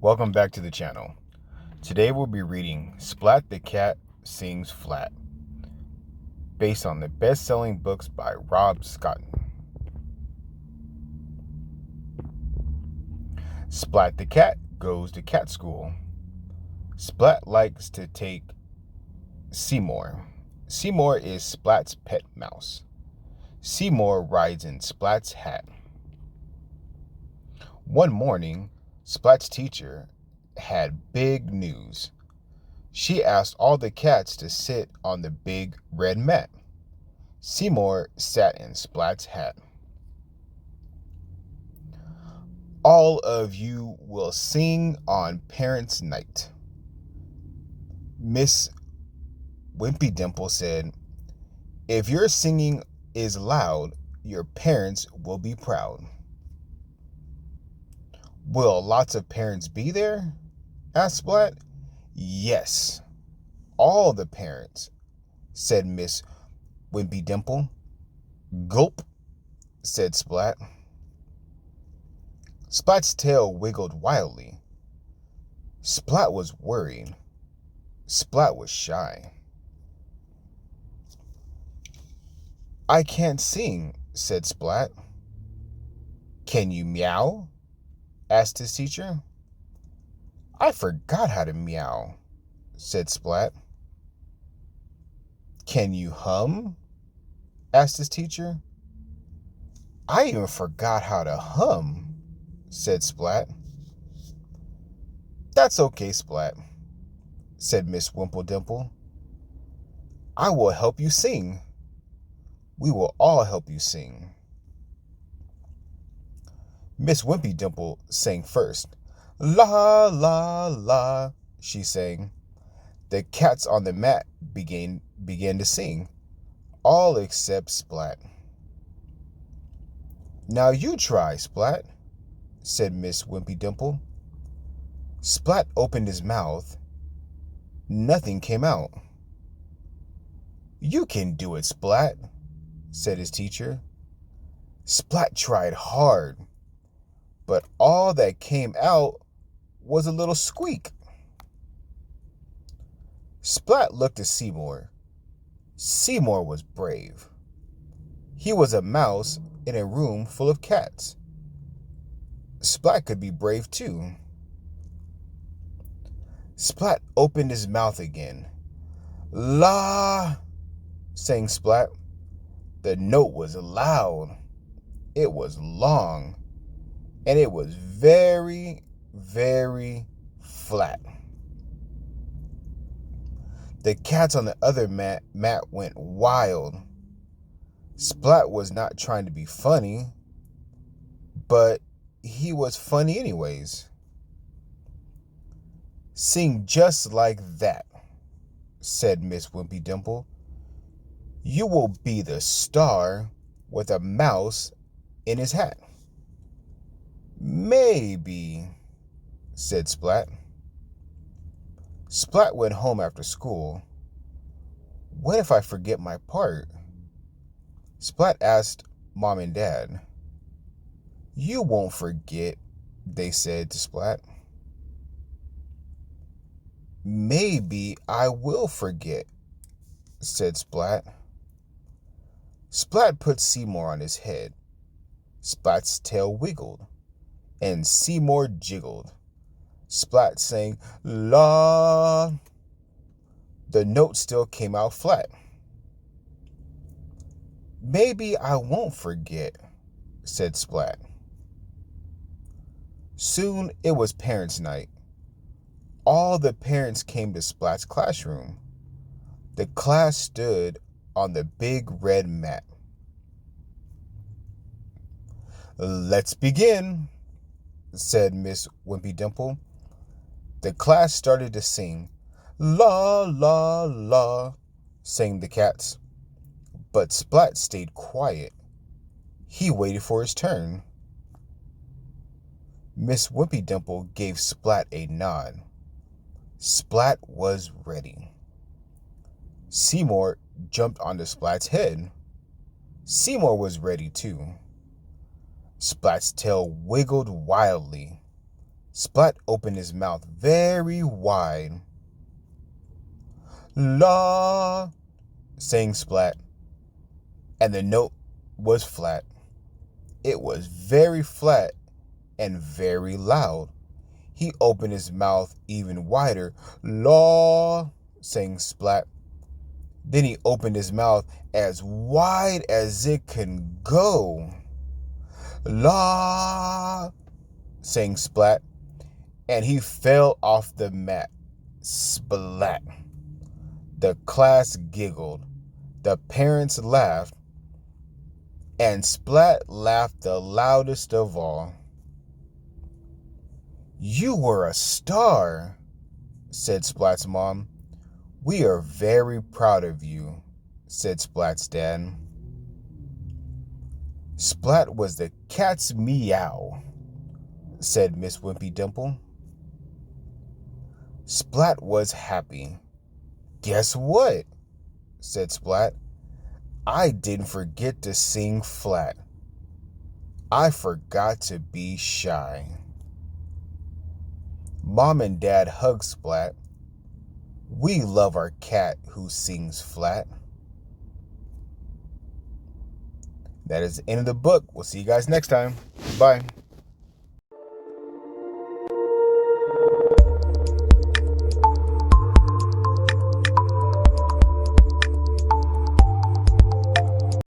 Welcome back to the channel. Today we'll be reading Splat the Cat Sings Flat, based on the best-selling books by Rob Scott. Splat the cat goes to cat school. Splat likes to take Seymour. Seymour is Splat's pet mouse. Seymour rides in Splat's hat. One morning, Splat's teacher had big news. She asked all the cats to sit on the big red mat. Seymour sat in Splat's hat. All of you will sing on Parents' Night. Miss Wimpy Dimple said, "If your singing is loud, your parents will be proud." "Will lots of parents be there?" asked Splat. "Yes, all the parents," said Miss Wimpy Dimple. "Gulp," said Splat. Splat's tail wiggled wildly. Splat was worried. Splat was shy. "I can't sing," said Splat. "Can you meow?" asked his teacher. "I forgot how to meow," said Splat. "Can you hum?" asked his teacher. "I even forgot how to hum," said Splat. "That's okay, Splat," said Miss Dimple. "I will help you sing. We will all help you sing." Miss Wimpy Dimple sang first. "La, la, la," she sang. The cats on the mat began to sing, all except Splat. "Now you try, Splat," said Miss Wimpy Dimple. Splat opened his mouth. Nothing came out. "You can do it, Splat," said his teacher. Splat tried hard, but all that came out was a little squeak. Splat looked at Seymour. Seymour was brave. He was a mouse in a room full of cats. Splat could be brave too. Splat opened his mouth again. "La," sang Splat. The note was loud. It was long. And it was very, very flat. The cats on the other mat went wild. Splat was not trying to be funny, but he was funny anyways. "Sing just like that," said Miss Wimpy Dimple. "You will be the star with a mouse in his hat." "Maybe," said Splat. Splat went home after school. "What if I forget my part?" Splat asked Mom and Dad. "You won't forget," they said to Splat. "Maybe I will forget," said Splat. Splat put Seymour on his head. Splat's tail wiggled, and Seymour jiggled. Splat sang, "La." The note still came out flat. "Maybe I won't forget," said Splat. Soon it was Parents' Night. All the parents came to Splat's classroom. The class stood on the big red mat. "Let's begin," said Miss Wimpy Dimple. The class started to sing. "La, la, la," sang the cats. But Splat stayed quiet. He waited for his turn. Miss Wimpy Dimple gave Splat a nod. Splat was ready. Seymour jumped onto Splat's head. Seymour was ready too. Splat's tail wiggled wildly. Splat opened his mouth very wide. La, sang Splat, and the note was flat. It was very flat and very loud. He opened his mouth even wider. La, sang Splat. Then he opened his mouth as wide as it can go. La, sang Splat, and he fell off the mat. Splat. The class giggled. The parents laughed. And Splat laughed the loudest of all. "You were a star," said Splat's mom. "We are very proud of you," said Splat's dad. "Splat was the cat's meow," said Miss Wimpy Dimple. Splat was happy. "Guess what?" said Splat. "I didn't forget to sing flat. I forgot to be shy." Mom and Dad hugged Splat. "We love our cat who sings flat." That is the end of the book. We'll see you guys next time. Bye.